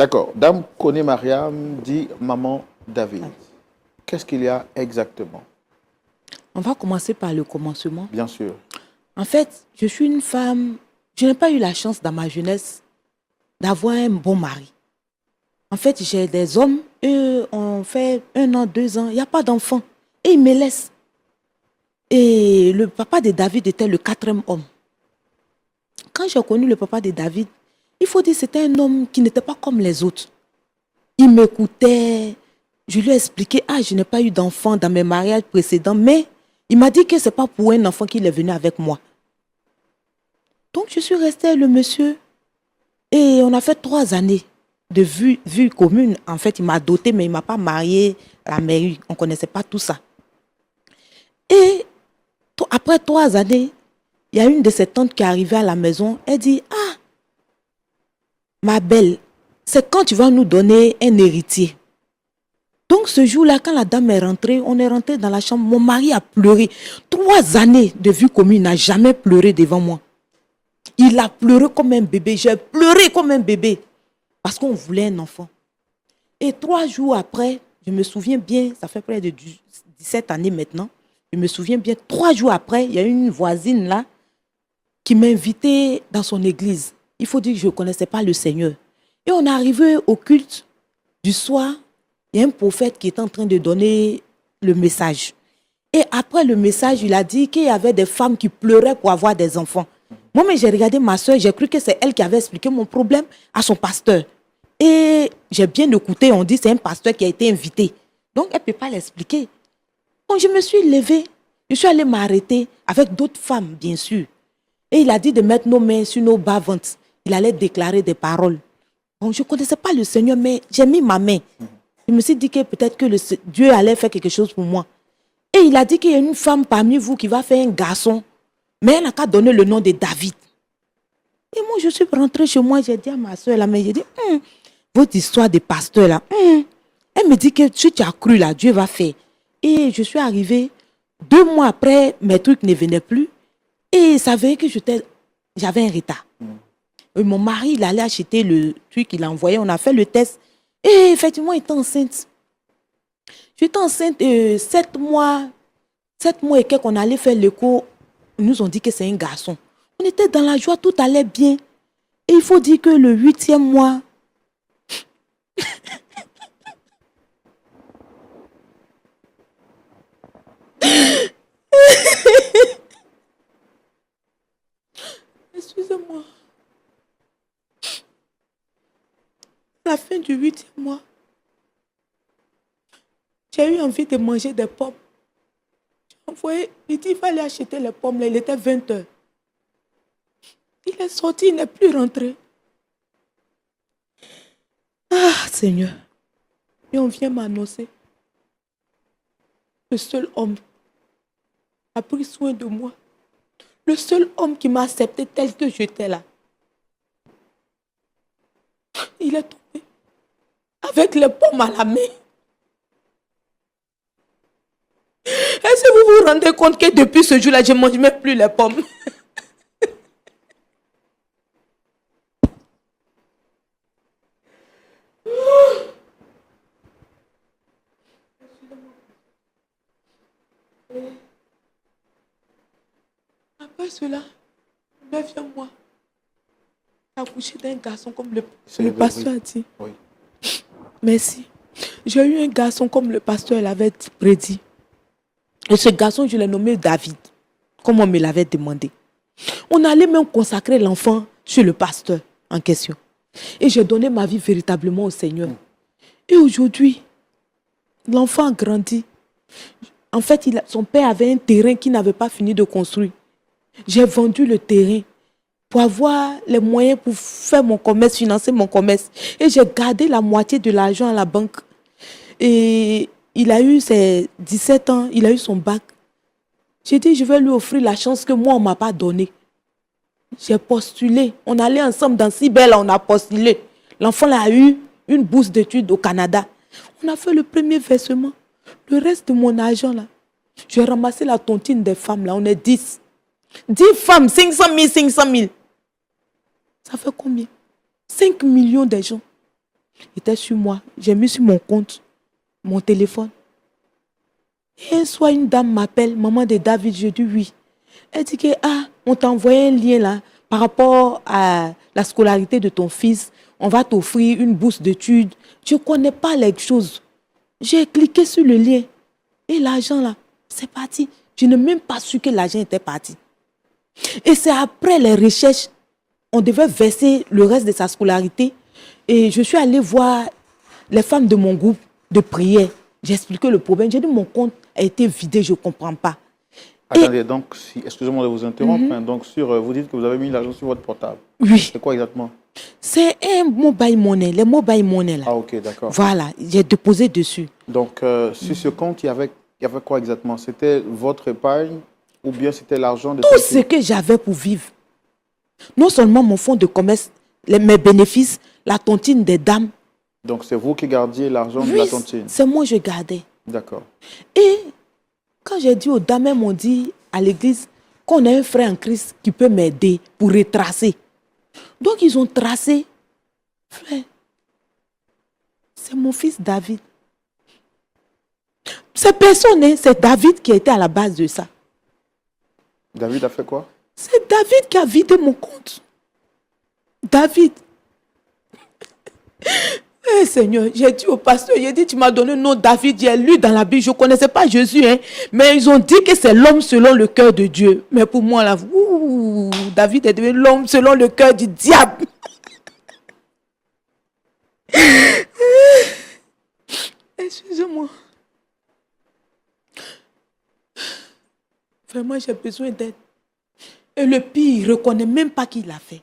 D'accord. Dame Kone Mariam dit Maman David. Qu'est-ce qu'il y a exactement? On va commencer par le commencement. Bien sûr. En fait, je suis une femme, je n'ai pas eu la chance dans ma jeunesse d'avoir un bon mari. En fait, j'ai des hommes, eux, on fait 1 an, 2 ans, il n'y a pas d'enfants. Et ils me laissent. Et le papa de David était le 4e homme. Quand j'ai connu le papa de David, il faut dire que c'était un homme qui n'était pas comme les autres. Il m'écoutait. Je lui ai expliqué, je n'ai pas eu d'enfant dans mes mariages précédents, mais il m'a dit que ce n'est pas pour un enfant qu'il est venu avec moi. Donc, je suis restée avec le monsieur et on a fait 3 années de vie commune. En fait, il m'a dotée, mais il ne m'a pas mariée à la mairie. On ne connaissait pas tout ça. Et après 3 années, il y a une de ses tantes qui est arrivée à la maison. Elle dit, ma belle, c'est quand tu vas nous donner un héritier. Donc ce jour-là, quand la dame est rentrée, on est rentré dans la chambre. Mon mari a pleuré. 3 années de vie commune, il n'a jamais pleuré devant moi. Il a pleuré comme un bébé. J'ai pleuré comme un bébé. Parce qu'on voulait un enfant. Et 3 jours après, je me souviens bien, ça fait près de 17 années maintenant, je me souviens bien, 3 jours après, il y a une voisine là qui m'a invité dans son église. Il faut dire que je ne connaissais pas le Seigneur. Et on est arrivé au culte du soir. Il y a un prophète qui est en train de donner le message. Et après le message, il a dit qu'il y avait des femmes qui pleuraient pour avoir des enfants. Moi, mais j'ai regardé ma soeur, j'ai cru que c'est elle qui avait expliqué mon problème à son pasteur. Et j'ai bien écouté, on dit que c'est un pasteur qui a été invité. Donc, elle ne peut pas l'expliquer. Donc, je me suis levée, je suis allée m'arrêter avec d'autres femmes, bien sûr. Et il a dit de mettre nos mains sur nos bas-ventres. Il allait déclarer des paroles. Bon, je ne connaissais pas le Seigneur, mais j'ai mis ma main. Je me suis dit que peut-être que Dieu allait faire quelque chose pour moi. Et il a dit qu'il y a une femme parmi vous qui va faire un garçon. Mais elle n'a qu'à donner le nom de David. Et moi, je suis rentrée chez moi, j'ai dit à ma soeur, j'ai dit, votre histoire de pasteur là, elle me dit que si tu as cru là, Dieu va faire. Et je suis arrivée, 2 mois après, mes trucs ne venaient plus. Et il savait que j'avais un retard. Et mon mari, il allait acheter le truc, il a envoyé, on a fait le test. Et effectivement, il était enceinte. J'étais enceinte 7 mois. 7 mois et quelques, on allait faire l'écho. Ils nous ont dit que c'est un garçon. On était dans la joie, tout allait bien. Et il faut dire que le 8e mois, excusez-moi, à la fin du 8e mois, j'ai eu envie de manger des pommes. J'ai envoyé, il dit, il fallait acheter les pommes, là, il était 20h. Il est sorti, il n'est plus rentré. Seigneur. Et on vient m'annoncer. Le seul homme a pris soin de moi. Le seul homme qui m'a accepté tel que j'étais là. Il est tombé. Avec les pommes à la main. Est-ce que vous vous rendez compte que depuis ce jour-là, je ne mange même plus les pommes? Après cela, 9e mois, j'ai accouché d'un garçon comme le pasteur a dit. Oui. Merci. J'ai eu un garçon comme le pasteur l'avait prédit. Et ce garçon, je l'ai nommé David, comme on me l'avait demandé. On allait même consacrer l'enfant chez le pasteur en question. Et j'ai donné ma vie véritablement au Seigneur. Et aujourd'hui, l'enfant a grandi. En fait, son père avait un terrain qu'il n'avait pas fini de construire. J'ai vendu le terrain pour avoir les moyens pour faire mon commerce, financer mon commerce. Et j'ai gardé la moitié de l'argent à la banque. Et il a eu ses 17 ans, il a eu son bac. J'ai dit, je vais lui offrir la chance que moi, on ne m'a pas donnée. J'ai postulé. On allait ensemble dans Cibelle, on a postulé. L'enfant a eu une bourse d'études au Canada. On a fait le premier versement. Le reste de mon argent, là, j'ai ramassé la tontine des femmes, là, on est 10. 10 femmes, 500 000, 500 000. Ça fait combien? 5 millions de gens. Il était sur moi. J'ai mis sur mon compte, mon téléphone. Et un soir, une dame m'appelle, maman de David. Je dis oui. Elle dit que, on t'a envoyé un lien là par rapport à la scolarité de ton fils. On va t'offrir une bourse d'études. Je ne connais pas les choses. J'ai cliqué sur le lien. Et l'argent là, c'est parti. Je n'ai même pas su que l'argent était parti. Et c'est après les recherches, on devait verser le reste de sa scolarité. Et je suis allée voir les femmes de mon groupe de prière. J'ai expliqué le problème. J'ai dit mon compte a été vidé, je ne comprends pas. Attendez, donc, excusez-moi de vous interrompre. Donc, vous dites que vous avez mis l'argent sur votre portable. Oui. C'est quoi exactement? C'est un mobile money, les mobile money là. Ah, ok, d'accord. Voilà, j'ai déposé dessus. Donc, sur ce compte, il y avait quoi exactement? C'était votre épargne ou bien c'était l'argent de Tout ce que j'avais pour vivre. Non seulement mon fonds de commerce, mes bénéfices, la tontine des dames. Donc, c'est vous qui gardiez l'argent de la tontine? C'est moi je gardais. D'accord. Et quand j'ai dit aux dames, elles m'ont dit à l'église qu'on a un frère en Christ qui peut m'aider pour retracer. Donc, ils ont tracé. Frère, c'est mon fils David. C'est personne, hein, c'est David qui était à la base de ça. David a fait quoi? C'est David qui a vidé mon compte. David. Eh Seigneur, j'ai dit au pasteur, il a dit, tu m'as donné le nom David, j'ai lu dans la Bible, je ne connaissais pas Jésus, hein, mais ils ont dit que c'est l'homme selon le cœur de Dieu. Mais pour moi, là, David est devenu l'homme selon le cœur du diable. Excusez-moi. Vraiment, j'ai besoin d'aide. Et le pire, il ne reconnaît même pas qui l'a fait.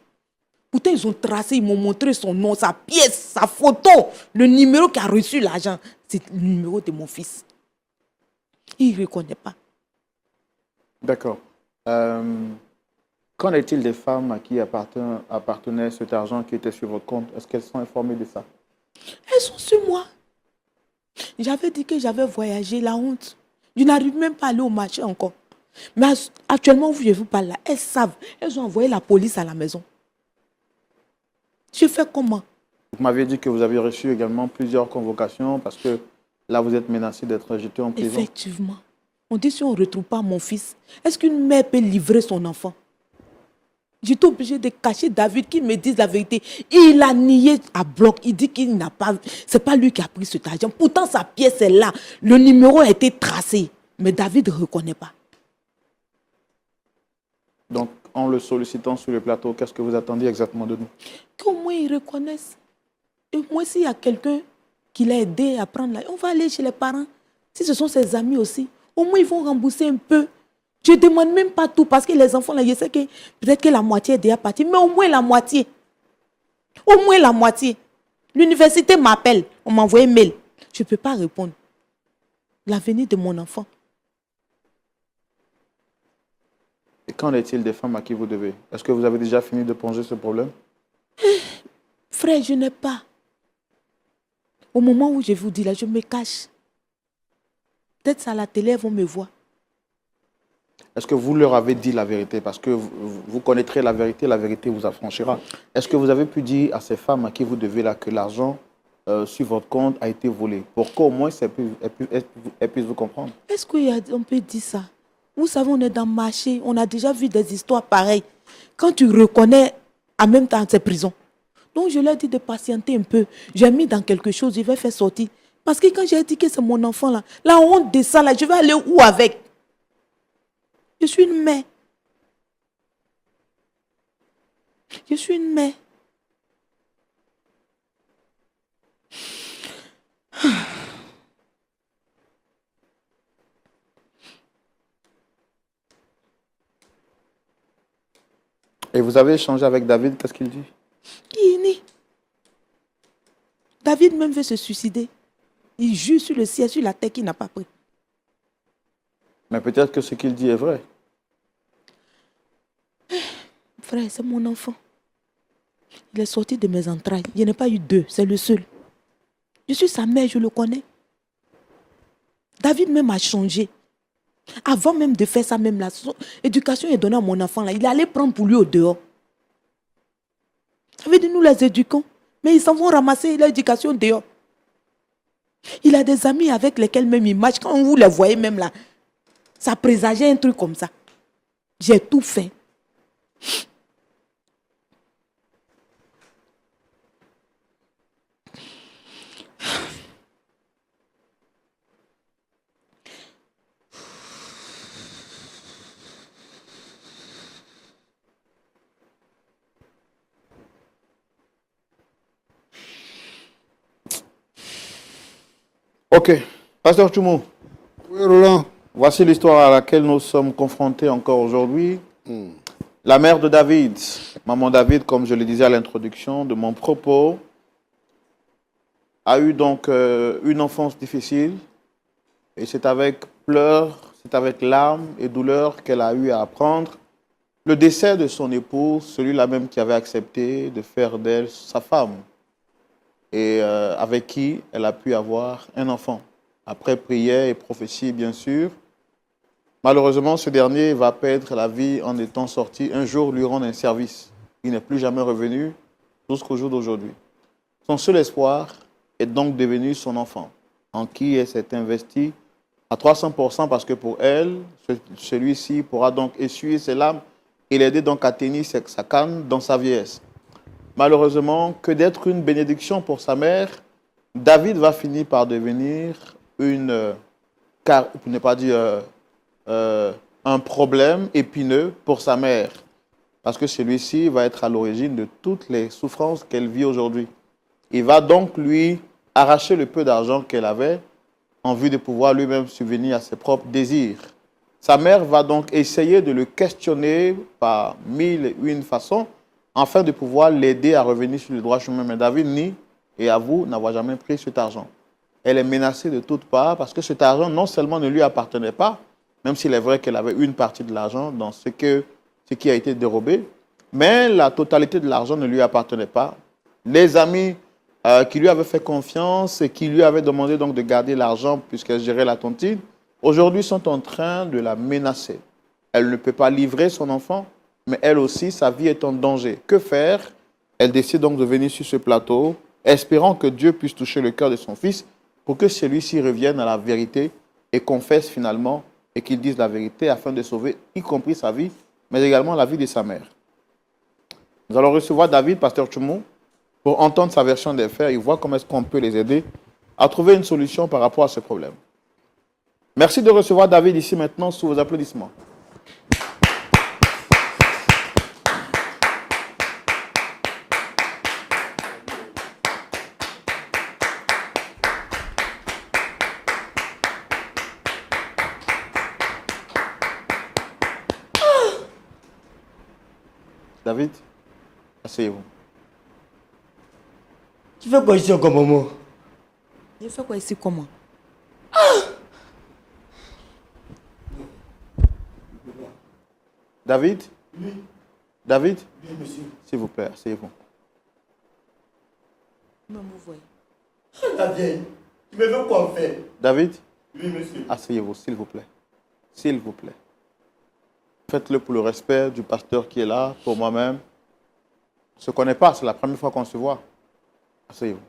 Pourtant, ils ont tracé, ils m'ont montré son nom, sa pièce, sa photo, le numéro qui a reçu l'argent. C'est le numéro de mon fils. Il ne reconnaît pas. D'accord. Qu'en est-il des femmes à qui appartenait cet argent qui était sur votre compte? Est-ce qu'elles sont informées de ça? Elles sont sur moi. J'avais dit que j'avais voyagé, la honte. Je n'arrive même pas à aller au marché encore. Mais actuellement, où je vous parle là, elles savent. Elles ont envoyé la police à la maison. Je fais comment? Vous m'aviez dit que vous avez reçu également plusieurs convocations parce que là, vous êtes menacé d'être jeté en prison. Effectivement. On dit si on ne retrouve pas mon fils, est-ce qu'une mère peut livrer son enfant? J'étais obligée de cacher David qui me dise la vérité. Il a nié à bloc. Il dit qu'il n'a pas... C'est pas lui qui a pris cet argent. Pourtant, sa pièce est là. Le numéro a été tracé. Mais David ne reconnaît pas. Donc, en le sollicitant sur le plateau, qu'est-ce que vous attendiez exactement de nous? Qu'au moins ils reconnaissent. Et au moins s'il y a quelqu'un qui l'a aidé à prendre on va aller chez les parents. Si ce sont ses amis aussi, au moins ils vont rembourser un peu. Je ne demande même pas tout parce que les enfants, là, je sais que peut-être que la moitié est déjà partie, mais au moins la moitié. Au moins la moitié. L'université m'appelle, on m'a envoyé un mail. Je ne peux pas répondre. L'avenir de mon enfant. Et qu'en est-il des femmes à qui vous devez? Est-ce que vous avez déjà fini de poser ce problème? Frère, je n'ai pas. Au moment où je vous dis là, je me cache. Peut-être à la télé, elles vont me voir. Est-ce que vous leur avez dit la vérité? Parce que vous connaîtrez la vérité vous affranchira. Est-ce que vous avez pu dire à ces femmes à qui vous devez là que l'argent sur votre compte a été volé? Pour qu'au moins elles puissent vous comprendre. Est-ce qu'on peut dire ça? Vous savez, on est dans le marché, on a déjà vu des histoires pareilles. Quand tu reconnais, en même temps, c'est prison. Donc, je leur ai dit de patienter un peu. J'ai mis dans quelque chose, je vais faire sortir. Parce que quand j'ai dit que c'est mon enfant, là, la honte de ça, là, je vais aller où avec? Je suis une mère. Je suis une mère. Et vous avez échangé avec David, qu'est-ce qu'il dit? Il nie. David même veut se suicider. Il jure sur le ciel, sur la terre qu'il n'a pas pris. Mais peut-être que ce qu'il dit est vrai. Frère, c'est mon enfant. Il est sorti de mes entrailles. Il n'y en a pas eu deux, c'est le seul. Je suis sa mère, je le connais. David même a changé. Avant même de faire ça, même là, son éducation est donnée à mon enfant là. Il allait prendre pour lui au dehors. Ça veut dire nous les éduquons. Mais ils s'en vont ramasser l'éducation dehors. Il a des amis avec lesquels même il marche. Quand vous les voyez même là, ça présageait un truc comme ça. J'ai tout fait. Ok. Pasteur Tchoumou, Oui, Roland. voici l'histoire à laquelle nous sommes confrontés encore aujourd'hui. La mère de David, maman David, comme je le disais à l'introduction de mon propos, a eu donc une enfance difficile. Et c'est avec pleurs, c'est avec larmes et douleurs qu'elle a eu à apprendre le décès de son épouse, celui-là même qui avait accepté de faire d'elle sa femme et avec qui elle a pu avoir un enfant. Après prière et prophétie, bien sûr. Malheureusement, ce dernier va perdre la vie en étant sorti un jour lui rendre un service. Il n'est plus jamais revenu jusqu'au jour d'aujourd'hui. Son seul espoir est donc devenu son enfant, en qui elle s'est investie à 300% parce que pour elle, celui-ci pourra donc essuyer ses larmes et l'aider donc à tenir sa canne dans sa vieillesse. Malheureusement, que d'être une bénédiction pour sa mère, David va finir par devenir pour ne pas dire un problème épineux pour sa mère. Parce que celui-ci va être à l'origine de toutes les souffrances qu'elle vit aujourd'hui. Il va donc lui arracher le peu d'argent qu'elle avait en vue de pouvoir lui-même subvenir à ses propres désirs. Sa mère va donc essayer de le questionner par 1001 façons afin de pouvoir l'aider à revenir sur le droit chemin. Mais David nie et avoue n'avoir jamais pris cet argent. Elle est menacée de toutes parts parce que cet argent non seulement ne lui appartenait pas, même s'il est vrai qu'elle avait une partie de l'argent dans ce qui a été dérobé, mais la totalité de l'argent ne lui appartenait pas. Les amis qui lui avaient fait confiance et qui lui avaient demandé donc de garder l'argent puisqu'elle gérait la tontine, aujourd'hui sont en train de la menacer. Elle ne peut pas livrer son enfant, mais elle aussi, sa vie est en danger. Que faire? Elle décide donc de venir sur ce plateau, espérant que Dieu puisse toucher le cœur de son fils pour que celui-ci revienne à la vérité et confesse finalement et qu'il dise la vérité afin de sauver, y compris sa vie, mais également la vie de sa mère. Nous allons recevoir David, pasteur Tchoumou, pour entendre sa version des faits et voir comment est-ce qu'on peut les aider à trouver une solution par rapport à ce problème. Merci de recevoir David ici maintenant sous vos applaudissements. David, asseyez-vous. Tu fais quoi ici encore, maman? Je fais quoi ici comment? David? Oui. David? Oui, monsieur. S'il vous plaît, asseyez-vous. Même vous voyez. La vieille, tu me veux quoi en faire? David? Oui, monsieur. Asseyez-vous, s'il vous plaît. S'il vous plaît. Faites-le pour le respect du pasteur qui est là, pour moi-même. On ne se connaît pas, c'est la première fois qu'on se voit. Asseyez-vous.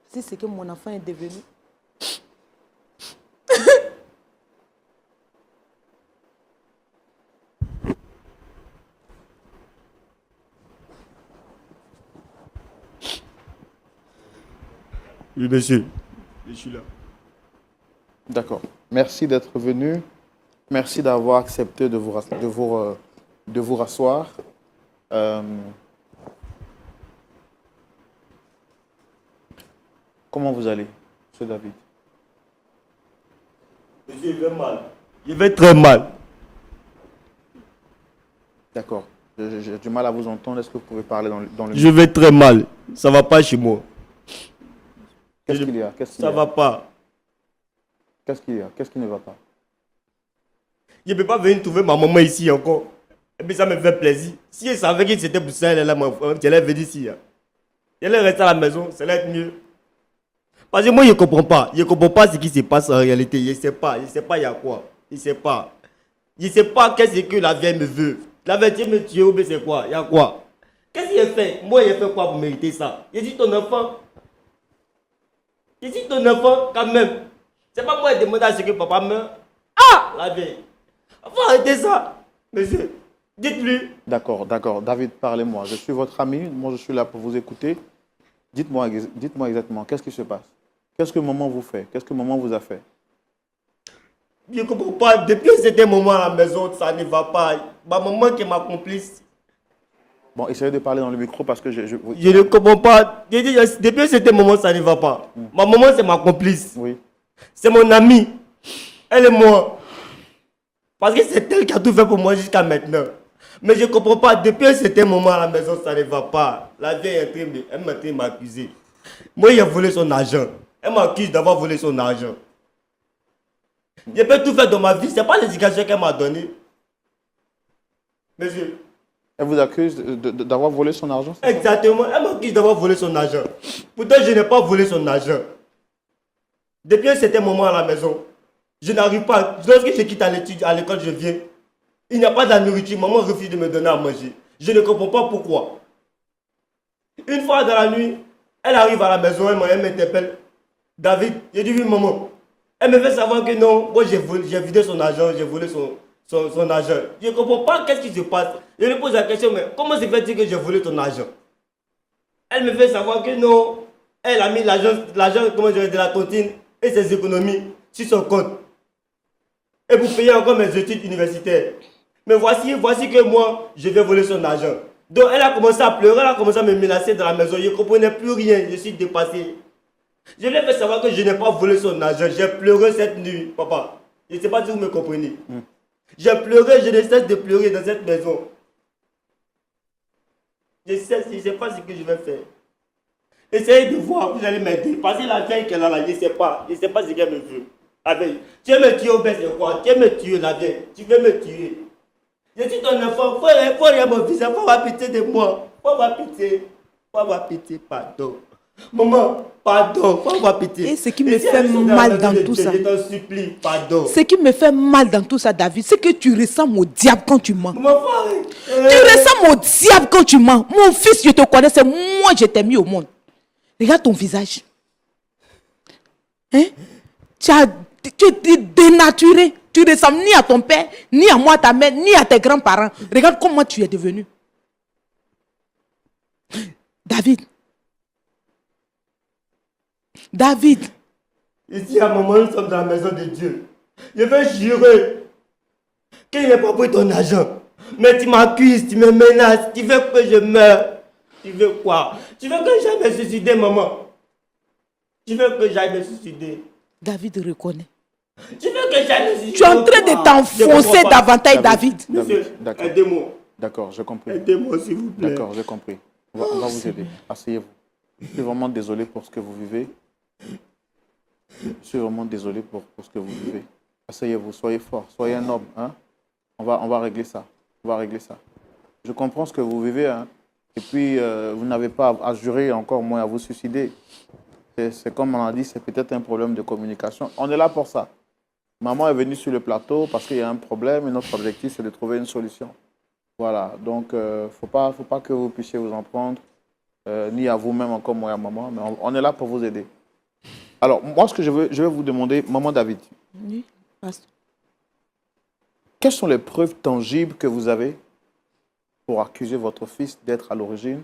C'est ce que mon enfant est devenu. Oui, monsieur. Je suis là. D'accord. Merci d'être venu. Merci d'avoir accepté de vous rasseoir. Comment vous allez, M. David? Monsieur, je vais mal. Je vais très mal. D'accord. J'ai du mal à vous entendre. Est-ce que vous pouvez parler dans le... Je vais très mal. Ça va pas chez moi. Qu'est-ce qu'il y a? Qu'est-ce qu'il y Ça a? va pas. Qu'est-ce qu'il y a? Qu'est-ce qui ne va pas? Je ne peux pas venir trouver ma maman ici encore. Et puis ça me fait plaisir. Si elle savait que c'était pour ça, elle allait venir ici. Elle allait rester à la maison, ça allait être mieux. Parce que moi, je ne comprends pas. Je ne comprends pas ce qui se passe en réalité. Je ne sais pas. Je ne sais pas il y a quoi. Je ne sais pas. Je ne sais pas qu'est-ce que la vieille me veut. La vieille me tue ou bien c'est quoi? Il y a quoi? Qu'est-ce qu'il a fait? Moi, il a fait quoi pour mériter ça? J'ai dit ton enfant. J'ai dit ton enfant, quand même. C'est pas moi qui demande à ce que papa meure. Ah, la veille. Faut arrêter ça, monsieur. Dites-lui. D'accord, d'accord. David, parlez-moi. Je suis votre ami. Moi, je suis là pour vous écouter. Dites-moi exactement, qu'est-ce qui se passe? Qu'est-ce que maman vous fait? Qu'est-ce que maman vous a fait? Je ne comprends pas. Depuis un certain moment à la maison, ça ne va pas. Ma maman qui est ma complice. Bon, essayez de parler dans le micro parce que Je ne comprends pas. J'ai dit, depuis un certain moment, ça ne va pas. Ma maman, c'est ma complice. Oui. C'est mon amie. Elle et moi. Parce que c'est elle qui a tout fait pour moi jusqu'à maintenant. Mais je ne comprends pas. Depuis un certain moment à la maison, ça ne va pas. La vieille est en train de m'accuser. Moi, il a volé son argent. Elle m'accuse d'avoir volé son argent. Je peux tout faire dans ma vie. Ce n'est pas l'éducation qu'elle m'a donnée. Monsieur. Elle vous accuse d'avoir volé son argent? Exactement. Elle m'accuse d'avoir volé son argent. Pourtant, je n'ai pas volé son argent. Depuis un certain moment à la maison, je n'arrive pas. Lorsque je quitte à l'école, je viens. Il n'y a pas de la nourriture. Maman refuse de me donner à manger. Je ne comprends pas pourquoi. Une fois dans la nuit, elle arrive à la maison, elle m'interpelle. David, j'ai dit oui, maman. Elle me fait savoir que non, moi j'ai vidé son argent, j'ai volé son argent. Je ne comprends pas qu'est-ce qui se passe. Je lui pose la question, mais comment se fait-il que j'ai volé ton argent? Elle me fait savoir que non, elle a mis l'argent comment dire, de la tontine et ses économies sur son compte. Et pour payer encore mes études universitaires. Mais voici que moi, je vais voler son argent. Donc elle a commencé à pleurer, elle a commencé à me menacer dans la maison. Je ne comprenais plus rien, je suis dépassé. Je lui ai fait savoir que je n'ai pas volé son argent. J'ai pleuré cette nuit, papa. Je ne sais pas si vous me comprenez. J'ai pleuré, je ne cesse de pleurer dans cette maison. Je ne sais pas ce que je vais faire. Essayez de voir, vous allez m'aider. Parce que la vieille qu'elle a là, je ne sais pas ce qu'elle me veut. Tu veux me tuer au baisse de quoi? Tu veux me tuer la vieille? Tu veux me tuer? Je suis ton enfant, faut rien mon fils, faut avoir pitié de moi. Faut avoir pitié, pardon. Maman, pardon, faut avoir pitié. Et ce qui me fait mal dans tout ça, je t'en supplie, pardon. Ce qui me fait mal dans tout ça, David, c'est que tu ressembles au diable quand tu mens. Maman, Tu ressembles au diable quand tu mens. Mon fils, je te connais, c'est moi je t'ai mis au monde. Regarde ton visage. Hein? Tu es dénaturé. Tu ne ressembles ni à ton père, ni à moi, ta mère, ni à tes grands-parents. Regarde comment tu es devenu. David. Ici à maman, nous sommes dans la maison de Dieu. Je vais jurer qu'il n'a pas pris ton argent. Mais tu m'accuses, tu me menaces, tu veux que je meure. Tu veux quoi? Tu veux que j'aille me suicider, maman? Tu veux que j'aille me suicider? David reconnaît. Tu veux que j'aille me suicider? Tu es en train de t'enfoncer davantage, David. Monsieur, aidez-moi. D'accord, j'ai compris. Aidez-moi, s'il vous plaît. D'accord, j'ai compris. On va vous aider. Asseyez-vous. Je suis vraiment désolé pour ce que vous vivez. Je suis vraiment désolé pour ce que vous vivez. Asseyez-vous, soyez fort, soyez un homme. Hein? On va régler ça. Je comprends ce que vous vivez. Hein? Et puis, vous n'avez pas à jurer, encore moins à vous suicider. C'est comme on a dit, c'est peut-être un problème de communication. On est là pour ça. Maman est venue sur le plateau parce qu'il y a un problème et notre objectif, c'est de trouver une solution. Voilà, donc faut pas que vous puissiez vous en prendre, ni à vous-même, encore moi et à maman, mais on est là pour vous aider. Alors, moi, ce que je vais vous demander, maman David, Oui, pasteur. quelles sont les preuves tangibles que vous avez pour accuser votre fils d'être à l'origine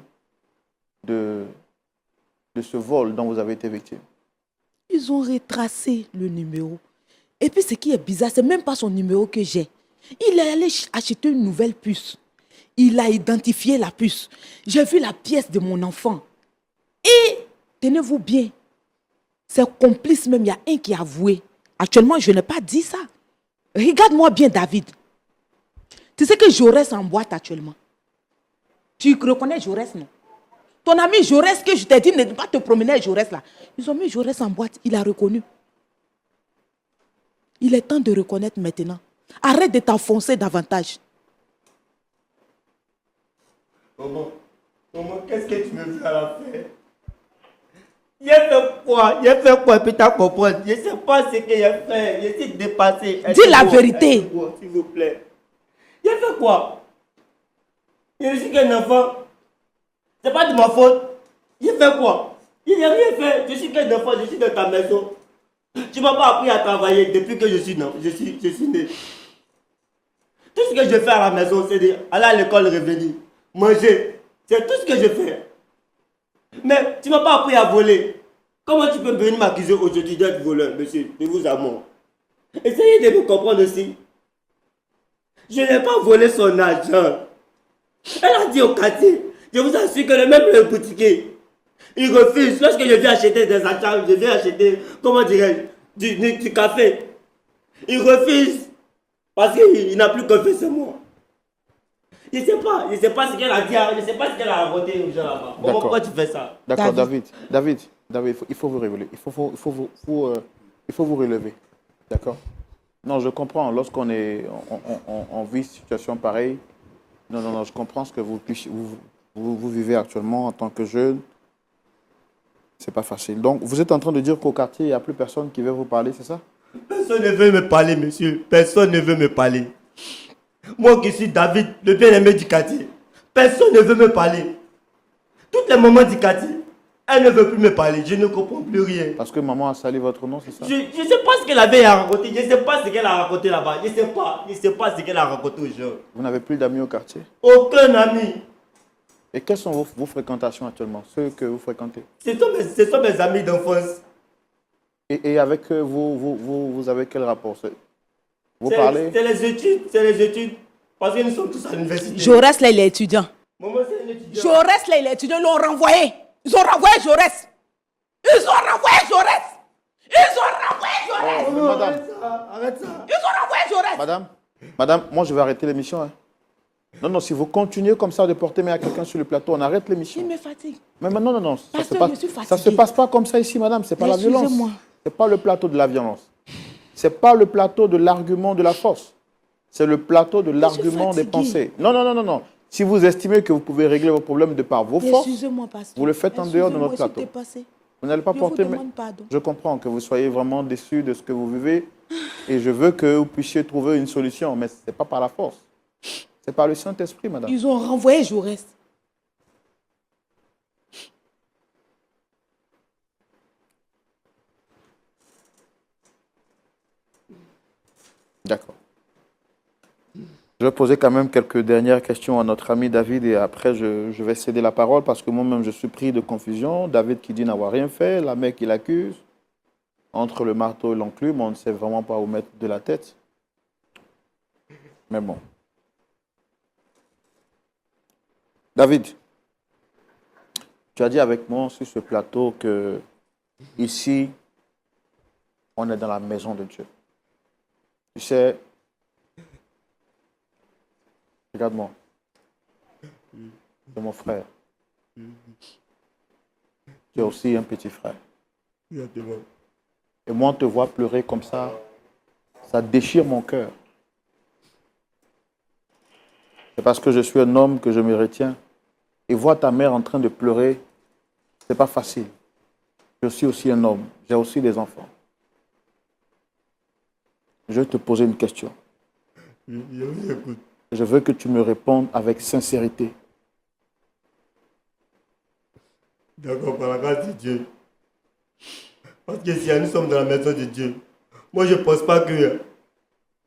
de ce vol dont vous avez été victime? Ils ont retracé le numéro. Et puis, ce qui est bizarre, c'est même pas son numéro que j'ai. Il est allé acheter une nouvelle puce. Il a identifié la puce. J'ai vu la pièce de mon enfant. Et, tenez-vous bien, ses complices même, il y a un qui a avoué. Actuellement, je n'ai pas dit ça. Regarde-moi bien, David. Tu sais que Jaurès en boîte actuellement. Tu reconnais Jaurès, non? Ton ami Jaurès, que je t'ai dit, ne pas te promener avec Jaurès là. Ils ont mis Jaurès en boîte, il a reconnu. Il est temps de reconnaître maintenant. Arrête de t'enfoncer davantage. Maman, qu'est-ce que tu me fais à la fin? J'ai fait quoi, puis t'as compris? Je ne sais pas ce que j'ai fait. Je suis dépassé. Dis la vérité. S'il vous plaît. J'ai fait quoi? Je suis qu'un enfant. C'est pas de ma faute. J'ai fait quoi? Il n'a rien fait. Je suis qu'un enfant, je suis dans ta maison. Tu m'as pas appris à travailler depuis que je suis né. Tout ce que je fais à la maison, c'est d'aller à l'école, revenir, manger. C'est tout ce que je fais. Mais tu m'as pas appris à voler. Comment tu peux venir m'accuser aujourd'hui d'être voleur, monsieur? Je vous amour. Essayez de me comprendre aussi. Je n'ai pas volé son argent. Elle a dit au quartier, je vous assure que le boutiquier, il refuse. Lorsque je viens acheter des achats, je viens acheter, comment dirais-je, du café. Il refuse. Parce qu'il n'a plus confiance en moi. Je ne sais pas ce qu'elle a dit, je ne sais pas ce qu'elle a raconté aux gens là-bas. Pourquoi tu fais ça? D'accord, David, il faut vous révéler. Il faut vous relever. D'accord? Non, je comprends. Lorsqu'on est, on vit une situation pareille, non, je comprends ce que vous vivez actuellement en tant que jeune. C'est pas facile. Donc, vous êtes en train de dire qu'au quartier, il n'y a plus personne qui veut vous parler, c'est ça? Personne ne veut me parler, monsieur. Personne ne veut me parler. Moi qui suis David, le bien-aimé du quartier, personne ne veut me parler. Toutes les mamans du quartier, elle ne veut plus me parler. Je ne comprends plus rien. Parce que maman a sali votre nom, c'est ça? Je ne sais pas ce qu'elle avait à raconter. Je ne sais pas ce qu'elle a raconté là-bas. Je ne sais pas ce qu'elle a raconté aux gens. Vous n'avez plus d'amis au quartier? Aucun ami. Et quelles sont vos fréquentations actuellement, ceux que vous fréquentez? Ce sont mes amis d'enfance. Et avec eux, vous avez quel rapport? Vous parlez? C'est les études. Parce que nous sommes tous à l'université. Jaurès, là, il est étudiant. Maman, c'est un étudiant. Jaurès, là, il est étudiant. Ils l'ont renvoyé. Ils ont renvoyé Jaurès. Oh, madame. Arrête ça. Ils ont renvoyé Jaurès. Madame, moi je vais arrêter l'émission. Hein. Non, si vous continuez comme ça de porter main à quelqu'un sur le plateau, on arrête l'émission. Il me fatigue. Mais non, Pasteur, je suis ça se passe pas comme ça ici, madame. C'est pas la violence. Excusez-moi. C'est pas le plateau de la violence. C'est pas le plateau de l'argument de la force. C'est le plateau de l'argument des pensées. Non. Si vous estimez que vous pouvez régler vos problèmes de par vos forces, vous le faites en dehors de notre plateau. Vous n'allez pas porter main. Je comprends que vous soyez vraiment déçu de ce que vous vivez et je veux que vous puissiez trouver une solution, mais ce n'est pas par la force. C'est par le Saint-Esprit, madame. Ils ont renvoyé Jaurès. D'accord. Je vais poser quand même quelques dernières questions à notre ami David et après je vais céder la parole parce que moi-même je suis pris de confusion. David qui dit n'avoir rien fait, la mère qui l'accuse. Entre le marteau et l'enclume, on ne sait vraiment pas où mettre de la tête. Mais bon. David, tu as dit avec moi sur ce plateau que ici, on est dans la maison de Dieu. Tu sais, regarde-moi. C'est mon frère. Tu es aussi un petit frère. Et moi, te voir pleurer comme ça déchire mon cœur. C'est parce que je suis un homme que je me retiens. Et voir ta mère en train de pleurer, ce n'est pas facile. Je suis aussi un homme. J'ai aussi des enfants. Je vais te poser une question. Je veux que tu me répondes avec sincérité. D'accord, par la grâce de Dieu. Parce que si nous sommes dans la maison de Dieu, moi je ne pense pas que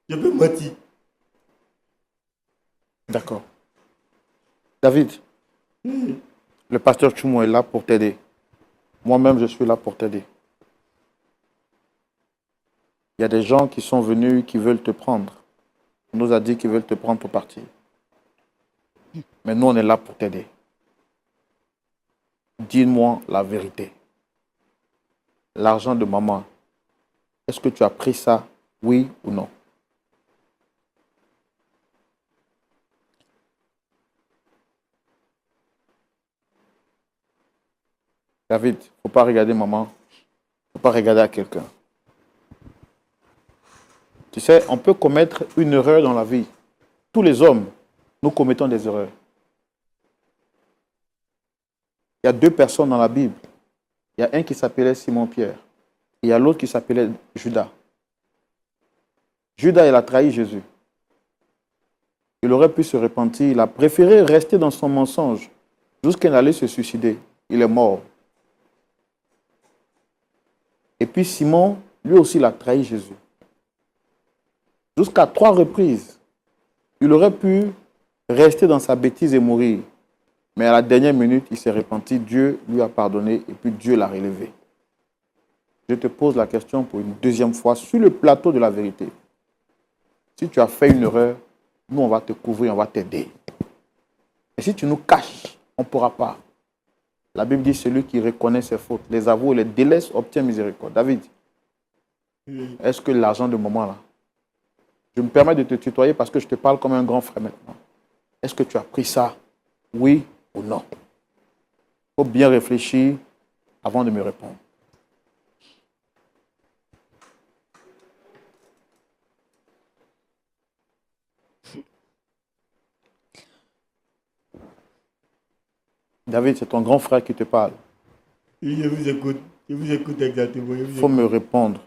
je peux mentir. D'accord. David, le pasteur Chumou est là pour t'aider. Moi-même, je suis là pour t'aider. Il y a des gens qui sont venus, qui veulent te prendre. On nous a dit qu'ils veulent te prendre pour partir. Mais nous, on est là pour t'aider. Dis-moi la vérité. L'argent de maman, est-ce que tu as pris ça, oui ou non? David, il ne faut pas regarder maman. Il ne faut pas regarder à quelqu'un. Tu sais, on peut commettre une erreur dans la vie. Tous les hommes, nous commettons des erreurs. Il y a deux personnes dans la Bible. Il y a un qui s'appelait Simon-Pierre. Et il y a l'autre qui s'appelait Judas. Judas, il a trahi Jésus. Il aurait pu se repentir. Il a préféré rester dans son mensonge jusqu'à aller se suicider. Il est mort. Et puis Simon, lui aussi, il a trahi Jésus. Jusqu'à 3 reprises. Il aurait pu rester dans sa bêtise et mourir. Mais à la dernière minute, il s'est repenti, Dieu lui a pardonné et puis Dieu l'a relevé. Je te pose la question pour une deuxième fois sur le plateau de la vérité. Si tu as fait une erreur, nous, on va te couvrir, on va t'aider. Et si tu nous caches, on ne pourra pas. La Bible dit celui qui reconnaît ses fautes, les avoue et les délaisse obtient miséricorde. David, est-ce que l'argent de moment là, je me permets de te tutoyer parce que je te parle comme un grand frère maintenant. Est-ce que tu as pris ça, oui ou non? Il faut bien réfléchir avant de me répondre. David, c'est ton grand frère qui te parle. Oui, je vous écoute. Je vous écoute exactement. Il faut me répondre.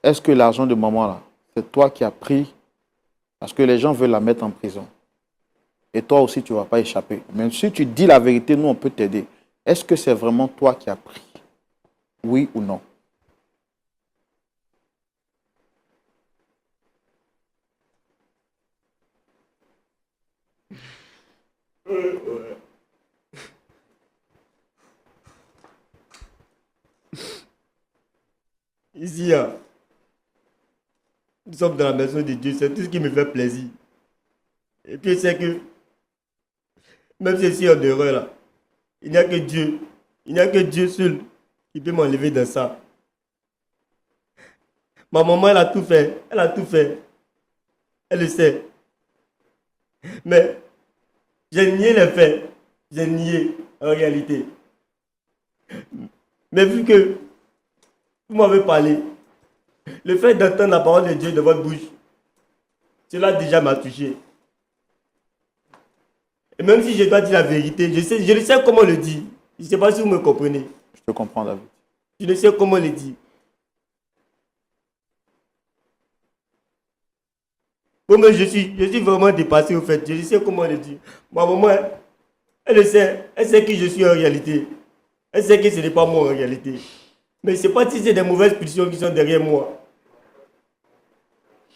Est-ce que l'argent de maman là, c'est toi qui as pris parce que les gens veulent la mettre en prison? Et toi aussi, tu ne vas pas échapper. Mais si tu dis la vérité, nous, on peut t'aider. Est-ce que c'est vraiment toi qui as pris? Oui ou non? Ici, nous sommes dans la maison de Dieu. C'est tout ce qui me fait plaisir. Et puis, c'est que, même si je suis en erreur là, il n'y a que Dieu. Il n'y a que Dieu seul qui peut m'enlever de ça. Ma maman, elle a tout fait. Elle a tout fait. Elle le sait. Mais j'ai nié les faits. J'ai nié en réalité. Mais vu que vous m'avez parlé, le fait d'entendre la parole de Dieu de votre bouche, cela déjà m'a touché. Et même si je dois dire la vérité, je ne sais comment le dire. Je ne sais pas si vous me comprenez. Je te comprends, David. Je ne sais comment le dire. Bon, mais je suis vraiment dépassé au fait. Je ne sais comment le dire. Ma maman, elle le sait. Elle sait qui je suis en réalité. Elle sait que ce n'est pas moi en réalité. Mais c'est pas si c'est des mauvaises pulsions qui sont derrière moi.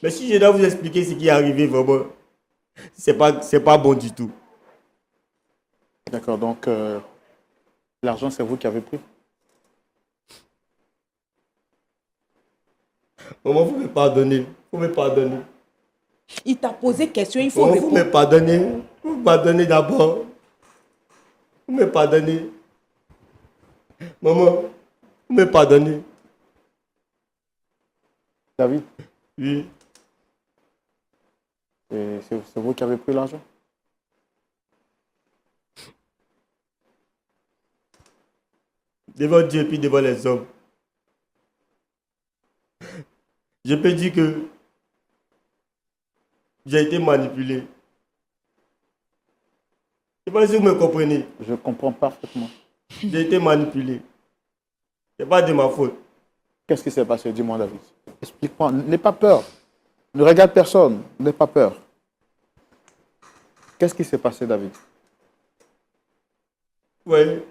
Mais si je dois vous expliquer ce qui est arrivé vraiment, c'est pas bon du tout. D'accord, donc l'argent, c'est vous qui avez pris? Maman, vous me pardonnez. Vous me pardonnez. Il t'a posé question, il faut Maman, vous répondre. me pardonnez. Vous me pardonnez d'abord. Vous me pardonnez. Maman, vous me pardonnez. David, Oui. c'est vous qui avez pris l'argent? Devant Dieu et puis devant les hommes. Je peux dire que j'ai été manipulé. Je ne sais pas si vous me comprenez. Je comprends parfaitement. J'ai été manipulé. Ce n'est pas de ma faute. Qu'est-ce qui s'est passé? Dis-moi, David. Explique-moi. N'aie pas peur. Ne regarde personne. N'aie pas peur. Qu'est-ce qui s'est passé, David? Oui.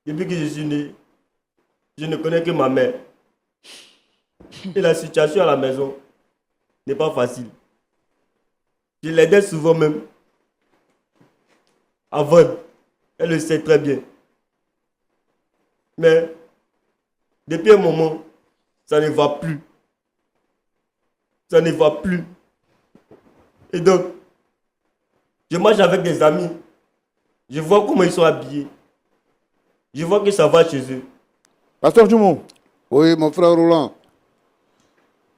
Depuis que je suis né, je ne connais que ma mère. Et la situation à la maison n'est pas facile. Je l'aidais souvent même. Avant, elle le sait très bien. Mais depuis un moment, ça ne va plus. Ça ne va plus. Et donc, je marche avec des amis. Je vois comment ils sont habillés. Je vois que ça va chez eux. Pasteur Dumont, Oui, mon frère Roland.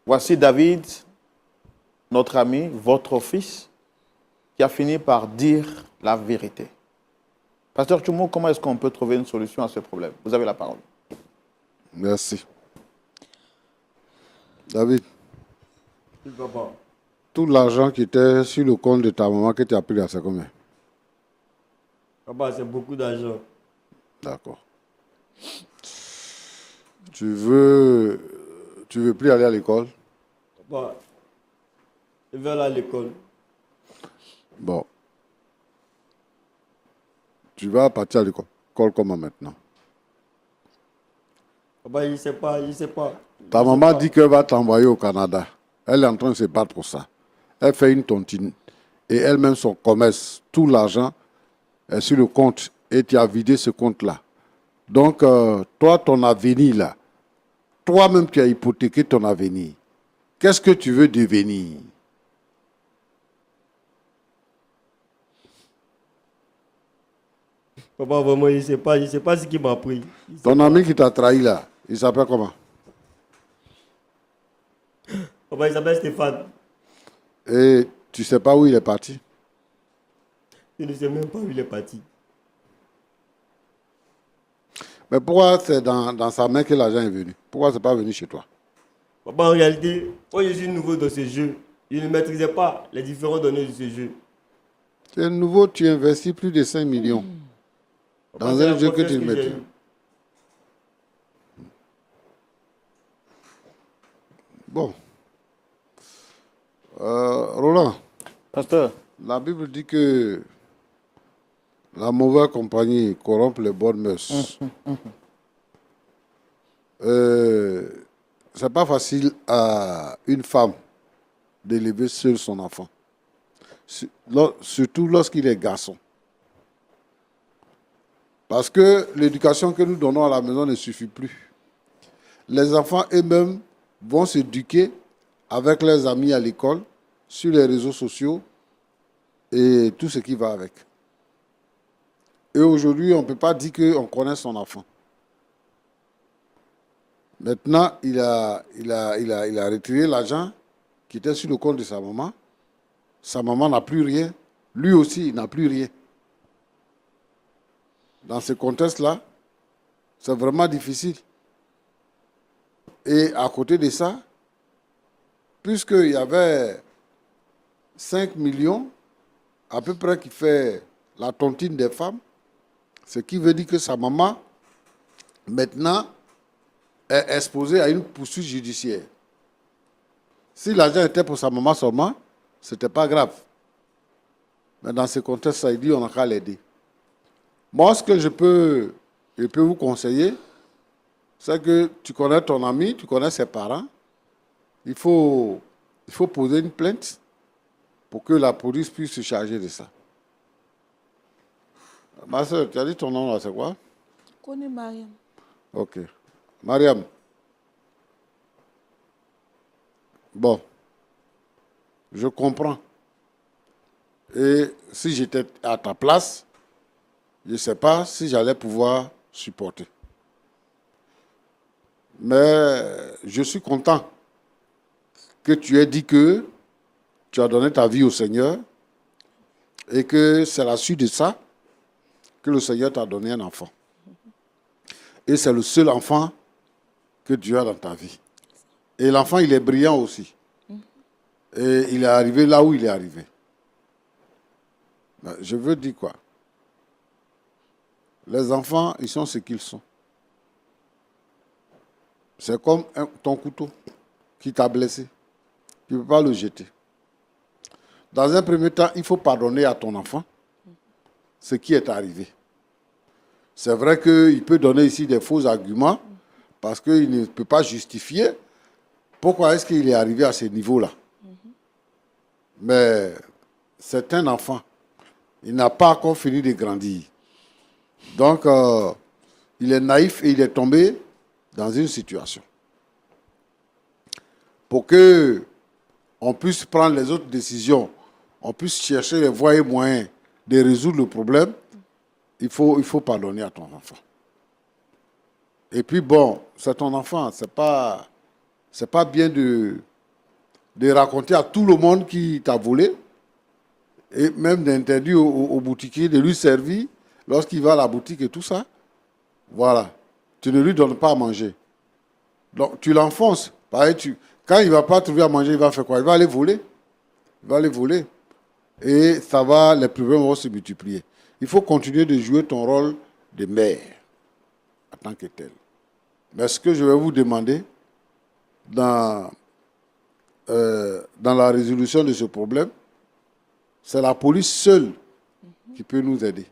voici David, notre ami, votre fils, qui a fini par dire la vérité. Pasteur Dumont, comment est-ce qu'on peut trouver une solution à ce problème? Vous avez la parole. Merci. David, Oui, papa. tout l'argent qui était sur le compte de ta maman que tu as pris là, c'est combien? Papa, c'est beaucoup d'argent. D'accord. Tu veux plus aller à l'école? Papa, je vais aller à l'école. Bon. Tu vas partir à l'école comment maintenant? Papa, il sait pas, il sait pas. Ta Il sait maman pas. dit qu'elle va t'envoyer au Canada. Elle est en train de se battre pour ça. Elle fait une tontine. Et elle-même, son commerce, tout l'argent est sur le compte. Et tu as vidé ce compte-là. Donc, toi, ton avenir, là, toi-même, tu as hypothéqué ton avenir. Qu'est-ce que tu veux devenir? Papa, vraiment, il sait pas ce qu'il m'a pris. Il sait Ton pas. ami qui t'a trahi, là, il s'appelle comment? Papa, il s'appelle Stéphane. Et tu sais pas où il est parti? Je ne sais même pas où il est parti. Mais pourquoi c'est dans sa main que l'argent est venu? Pourquoi c'est pas venu chez toi? Papa, en réalité, moi, je suis nouveau dans ce jeu. Je ne maîtrisais pas les différentes données de ce jeu. Tu es nouveau, tu investis plus de 5 millions Papa, dans c'est un la jeu que confiance tu j'ai maîtrises. eue. Bon. Roland, Pasteur, la Bible dit que la mauvaise compagnie corrompt les bonnes mœurs. C'est pas facile à une femme d'élever seule son enfant. Surtout lorsqu'il est garçon. Parce que l'éducation que nous donnons à la maison ne suffit plus. Les enfants eux-mêmes vont s'éduquer avec leurs amis à l'école, sur les réseaux sociaux et tout ce qui va avec. Et aujourd'hui, on ne peut pas dire qu'on connaît son enfant. Maintenant, il a retiré l'argent qui était sur le compte de sa maman. Sa maman n'a plus rien. Lui aussi, il n'a plus rien. Dans ce contexte-là, c'est vraiment difficile. Et à côté de ça, puisqu'il y avait 5 millions, à peu près, qui fait la tontine des femmes, ce qui veut dire que sa maman, maintenant, est exposée à une poursuite judiciaire. Si l'argent était pour sa maman seulement, ce n'était pas grave. Mais dans ce contexte, il dit on n'a qu'à l'aider. Moi, ce que je peux vous conseiller, c'est que tu connais ton ami, tu connais ses parents. Il faut poser une plainte pour que la police puisse se charger de ça. Ma soeur, tu as dit ton nom là, c'est quoi? Connais Mariam. Ok. Mariam. Bon. Je comprends. Et si j'étais à ta place, je ne sais pas si j'allais pouvoir supporter. Mais je suis content que tu aies dit que tu as donné ta vie au Seigneur et que c'est la suite de ça que le Seigneur t'a donné un enfant. Et c'est le seul enfant que Dieu a dans ta vie. Et l'enfant, il est brillant aussi. Et il est arrivé là où il est arrivé. Je veux dire quoi? Les enfants, ils sont ce qu'ils sont. C'est comme ton couteau qui t'a blessé. Tu ne peux pas le jeter. Dans un premier temps, il faut pardonner à ton enfant ce qui est arrivé. C'est vrai qu'il peut donner ici des faux arguments parce qu'il ne peut pas justifier pourquoi est-ce qu'il est arrivé à ce niveau-là. Mais c'est un enfant. Il n'a pas encore fini de grandir. Donc, il est naïf et il est tombé dans une situation. Pour qu'on puisse prendre les autres décisions, on puisse chercher les voies et moyens de résoudre le problème, il faut pardonner à ton enfant. Et puis bon, c'est ton enfant, c'est pas bien de raconter à tout le monde qui t'a volé, et même d'interdire au boutiquier de lui servir lorsqu'il va à la boutique et tout ça. Voilà. Tu ne lui donnes pas à manger. Donc, tu l'enfonces. Pareil, quand il ne va pas trouver à manger, il va faire quoi? Il va aller voler. Il va aller voler. Et les problèmes vont se multiplier. Il faut continuer de jouer ton rôle de mère en tant que tel. Mais ce que je vais vous demander dans la résolution de ce problème, c'est la police seule qui peut nous aider.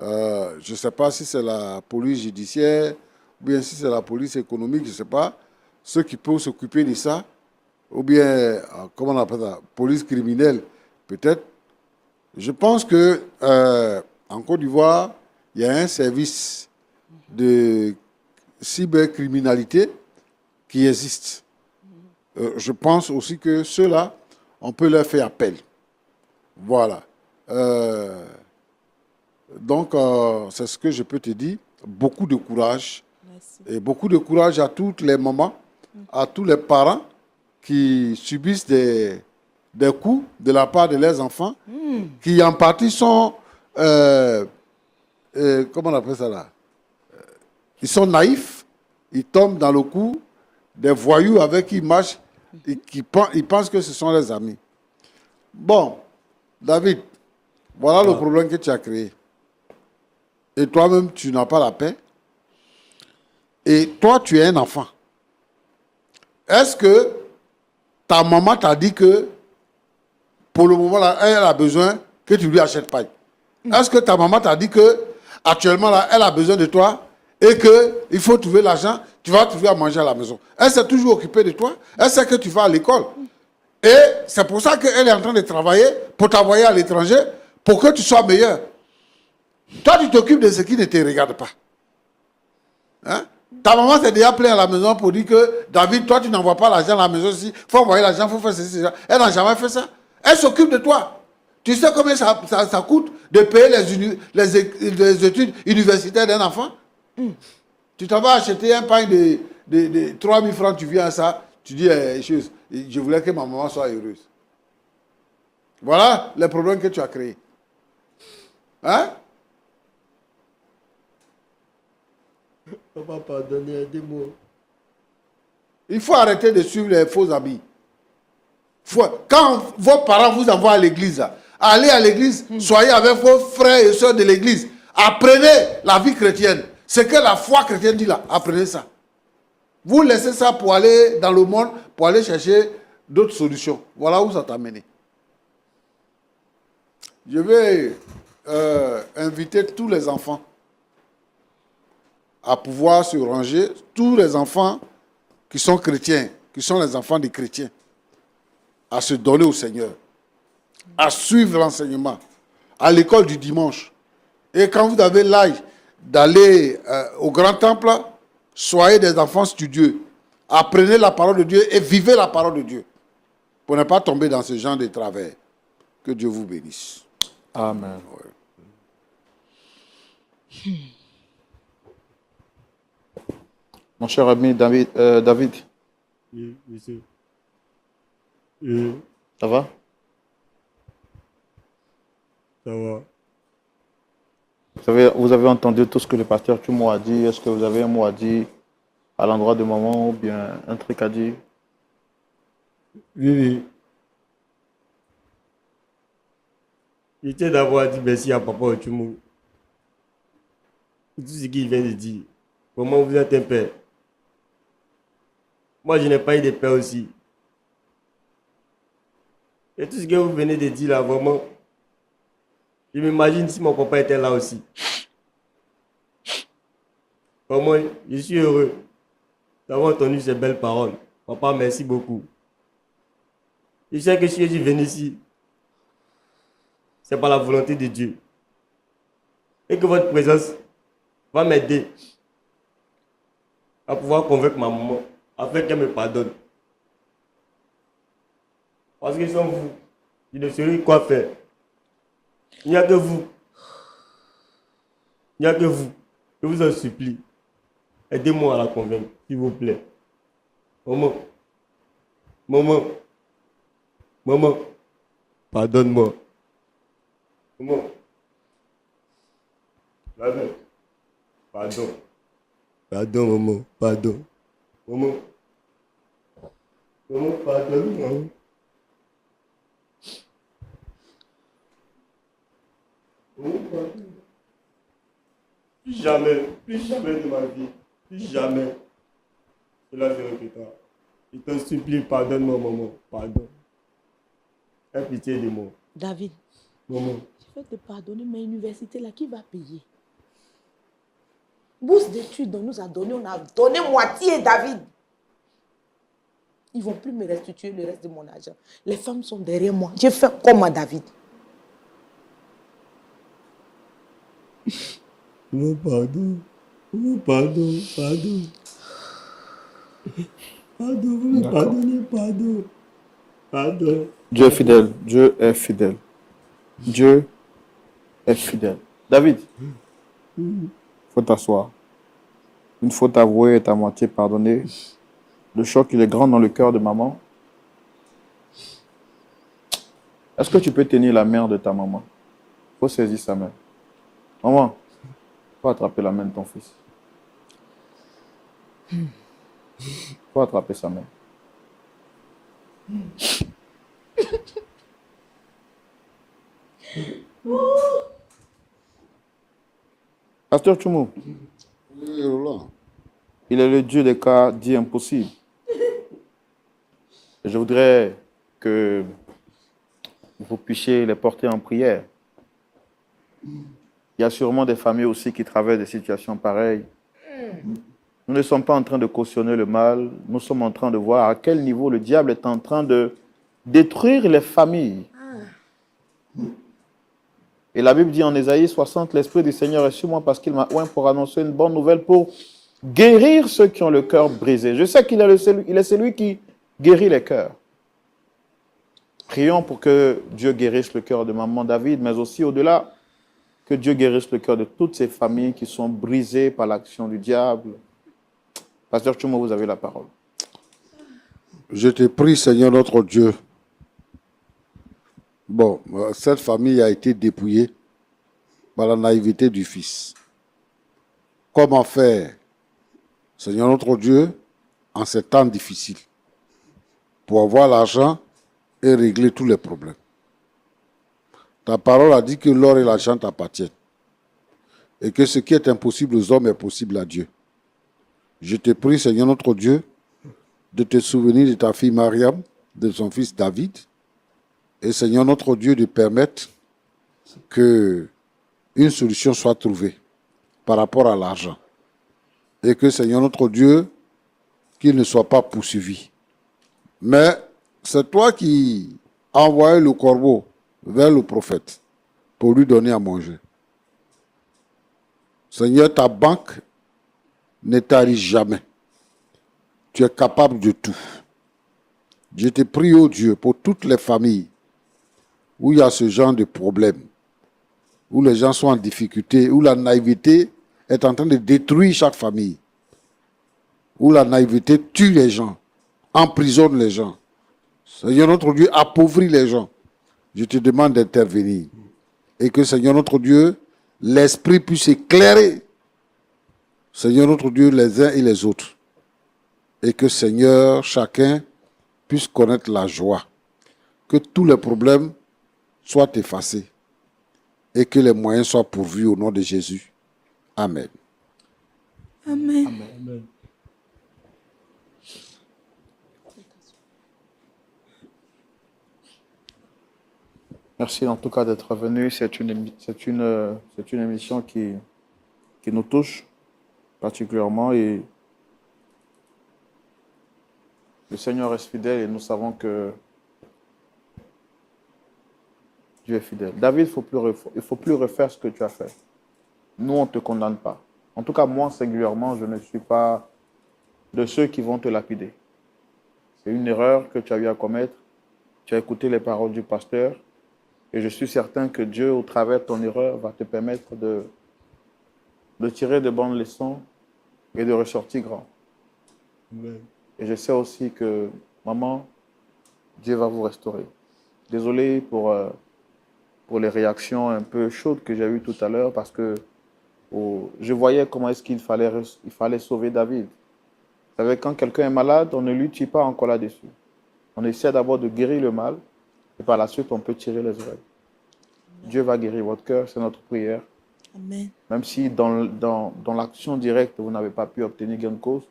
Je ne sais pas si c'est la police judiciaire ou bien si c'est la police économique, je ne sais pas. Ceux qui peuvent s'occuper de ça, ou bien, comment on appelle ça, police criminelle, peut-être. Je pense que en Côte d'Ivoire, il y a un service de cybercriminalité qui existe. Je pense aussi que ceux-là, on peut leur faire appel. Voilà. Donc, c'est ce que je peux te dire. Beaucoup de courage. Merci. Et beaucoup de courage à toutes les mamans, à tous les parents qui subissent des coups de la part de leurs enfants, qui en partie sont, comment on appelle ça là? Ils sont naïfs, ils tombent dans le coup des voyous avec qui ils marchent, et ils pensent que ce sont leurs amis. Bon, David, voilà le problème que tu as créé. Et toi-même, tu n'as pas la paix. Et toi, tu es un enfant. Est-ce que ta maman t'a dit que pour le moment, là, elle a besoin que tu lui achètes paille? Est-ce que ta maman t'a dit que actuellement, là, elle a besoin de toi et qu'il faut trouver l'argent, tu vas trouver à manger à la maison? Elle s'est toujours occupée de toi. Elle sait que tu vas à l'école. Et c'est pour ça qu'elle est en train de travailler pour t'envoyer à l'étranger pour que tu sois meilleur. Toi, tu t'occupes de ce qui ne te regarde pas. Hein? Ta maman s'est déjà plainte à la maison pour dire que David, toi, tu n'envoies pas l'argent à la maison ici. Il faut envoyer l'argent, il faut faire ceci, cela. Elle n'a jamais fait ça. Elle s'occupe de toi. Tu sais combien ça coûte de payer les études universitaires d'un enfant? Tu t'en vas acheter un pain de 3 000 francs, tu viens à ça, tu dis, je voulais que ma maman soit heureuse. Voilà les problèmes que tu as créés. Hein? Papa, pardonnez, aidez-moi. Il faut arrêter de suivre les faux habits. Quand vos parents vous envoient à l'église, allez à l'église, soyez avec vos frères et sœurs de l'église. Apprenez la vie chrétienne. Ce que la foi chrétienne dit là, apprenez ça. Vous laissez ça pour aller dans le monde, pour aller chercher d'autres solutions. Voilà où ça t'a mené. Je vais inviter tous les enfants à pouvoir se ranger, tous les enfants qui sont chrétiens, qui sont les enfants des chrétiens, à se donner au Seigneur, à suivre l'enseignement, à l'école du dimanche. Et quand vous avez l'âge d'aller au grand temple, soyez des enfants studieux, apprenez la parole de Dieu et vivez la parole de Dieu, pour ne pas tomber dans ce genre de travers. Que Dieu vous bénisse. Amen. Ouais. Mon cher ami David, Oui, monsieur. ça va? Ça va. Vous avez entendu tout ce que le pasteur Tumo a dit. Est-ce que vous avez un mot à dire à l'endroit de maman ou bien un truc à dire? Oui. Je tiens d'avoir dit merci à papa Otumo. Tout ce qu'il vient de dire. Comment vous êtes un père. Moi, je n'ai pas eu de père aussi. Et tout ce que vous venez de dire là, vraiment, je m'imagine si mon papa était là aussi. Vraiment, je suis heureux d'avoir entendu ces belles paroles. Papa, merci beaucoup. Je sais que si je suis venu ici, c'est par la volonté de Dieu. Et que votre présence va m'aider à pouvoir convaincre ma maman afin qu'elle me pardonne. Parce que sans vous, je ne saurais quoi faire. Il n'y a que vous. Il n'y a que vous. Je vous en supplie. Aidez-moi à la convaincre, s'il vous plaît. Maman. Pardonne-moi. Maman. Pardon. Pardon, maman. Pardon. Maman, pardonne-moi. Plus jamais de ma vie, plus jamais, cela se répétera. Je te supplie, pardonne-moi, maman, pardon. Aie pitié de moi. David, Maman, je vais te pardonner, mais l'université là, qui va payer? Bourse d'études, on nous a donné, on a donné moitié, David. Ils ne vont plus me restituer le reste de mon argent. Les femmes sont derrière moi. J'ai fait comme à David. Oh, pardon. Oh, pardon, pardon. Pardon, vous me pardonnez, pardon. Pardon. Dieu est fidèle. Dieu est fidèle. Dieu est fidèle. David, il faut t'asseoir. Une faute avouée est à moitié pardonnée. Le choc, il est grand dans le cœur de maman. Est-ce que tu peux tenir la main de ta maman? Il faut saisir sa main. Maman, il faut attraper la main de ton fils. Il faut attraper sa main. Pasteur Tchoumou, Oui, Roland. il est le Dieu des cas dits impossibles. Et je voudrais que vous puissiez les porter en prière. Il y a sûrement des familles aussi qui traversent des situations pareilles. Nous ne sommes pas en train de cautionner le mal, nous sommes en train de voir à quel niveau le diable est en train de détruire les familles. Et la Bible dit en Ésaïe 60, l'Esprit du Seigneur est sur moi parce qu'il m'a oint pour annoncer une bonne nouvelle, pour guérir ceux qui ont le cœur brisé. Je sais qu'il est celui qui guérit les cœurs. Prions pour que Dieu guérisse le cœur de maman David, mais aussi au-delà, que Dieu guérisse le cœur de toutes ces familles qui sont brisées par l'action du diable. Pasteur Tchoumou, vous avez la parole. Je te prie, Seigneur notre Dieu. Bon, cette famille a été dépouillée par la naïveté du fils. Comment faire, Seigneur notre Dieu, en ces temps difficiles, pour avoir l'argent et régler tous les problèmes? Ta parole a dit que l'or et l'argent t'appartiennent et que ce qui est impossible aux hommes est possible à Dieu. Je te prie, Seigneur notre Dieu, de te souvenir de ta fille Mariam, de son fils David, et Seigneur notre Dieu, de permettre que une solution soit trouvée par rapport à l'argent. Et que Seigneur notre Dieu, qu'il ne soit pas poursuivi. Mais c'est toi qui as envoyé le corbeau vers le prophète pour lui donner à manger. Seigneur, ta banque ne tarit jamais. Tu es capable de tout. Je te prie, ô Dieu, pour toutes les familles où il y a ce genre de problème, où les gens sont en difficulté, où la naïveté est en train de détruire chaque famille, où la naïveté tue les gens, emprisonne les gens. Seigneur notre Dieu, appauvrit les gens. Je te demande d'intervenir. Et que, Seigneur notre Dieu, l'Esprit puisse éclairer, Seigneur notre Dieu, les uns et les autres. Et que, Seigneur, chacun puisse connaître la joie. Que tous les problèmes soient effacés. Et que les moyens soient pourvus au nom de Jésus. Amen. Amen. Amen. Merci en tout cas d'être venu. C'est une émission qui nous touche particulièrement et le Seigneur est fidèle et nous savons que Dieu est fidèle. David, il ne faut plus refaire ce que tu as fait. Nous, on ne te condamne pas. En tout cas, moi, singulièrement, je ne suis pas de ceux qui vont te lapider. C'est une erreur que tu as eu à commettre. Tu as écouté les paroles du pasteur. Et je suis certain que Dieu, au travers de ton erreur, va te permettre de tirer de bonnes leçons et de ressortir grand. Amen. Et je sais aussi que, maman, Dieu va vous restaurer. Désolé pour les réactions un peu chaudes que j'ai eues tout à l'heure parce que je voyais comment est-ce qu'il fallait sauver David. Vous savez, quand quelqu'un est malade, on ne lui tue pas encore là-dessus. On essaie d'abord de guérir le mal et par la suite, on peut tirer les oreilles. Dieu va guérir votre cœur, c'est notre prière. Amen. Même si dans l'action directe, vous n'avez pas pu obtenir gain de cause,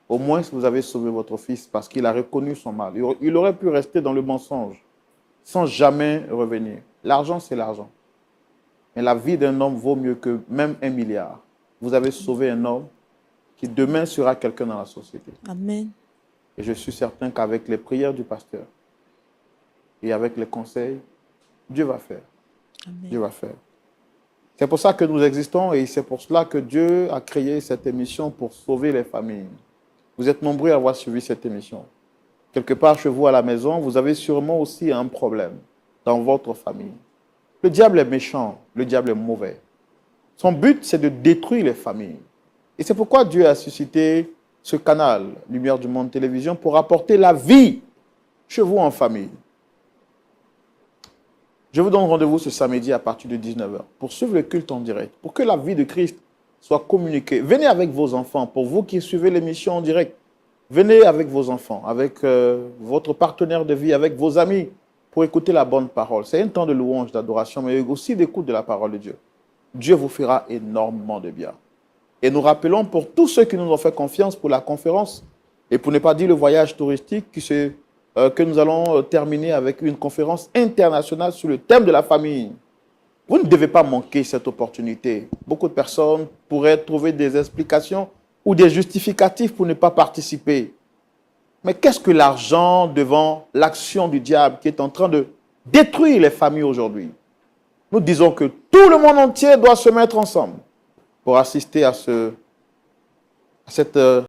au moins vous avez sauvé votre fils parce qu'il a reconnu son mal. Il aurait pu rester dans le mensonge sans jamais revenir. L'argent, c'est l'argent. Mais la vie d'un homme vaut mieux que même 1 milliard. vous avez sauvé un homme qui demain sera quelqu'un dans la société. Amen. Et je suis certain qu'avec les prières du pasteur et avec les conseils, Dieu va faire. Amen. Dieu va faire. C'est pour ça que nous existons et c'est pour cela que Dieu a créé cette émission pour sauver les familles. Vous êtes nombreux à avoir suivi cette émission. Quelque part chez vous à la maison, vous avez sûrement aussi un problème dans votre famille. Le diable est méchant, le diable est mauvais. Son but, c'est de détruire les familles. Et c'est pourquoi Dieu a suscité ce canal, Lumière du Monde Télévision, pour apporter la vie chez vous en famille. Je vous donne rendez-vous ce samedi à partir de 19h pour suivre le culte en direct, pour que la vie de Christ soit communiquée. Venez avec vos enfants, pour vous qui suivez l'émission en direct. Venez avec vos enfants, avec votre partenaire de vie, avec vos amis, pour écouter la bonne parole. C'est un temps de louange, d'adoration, mais aussi d'écoute de la parole de Dieu. Dieu vous fera énormément de bien. Et nous rappelons pour tous ceux qui nous ont fait confiance pour la conférence, et pour ne pas dire le voyage touristique, que nous allons terminer avec une conférence internationale sur le thème de la famille. Vous ne devez pas manquer cette opportunité. Beaucoup de personnes pourraient trouver des explications ou des justificatifs pour ne pas participer. Mais qu'est-ce que l'argent devant l'action du diable qui est en train de détruire les familles aujourd'hui? Nous disons que tout le monde entier doit se mettre ensemble pour assister à cette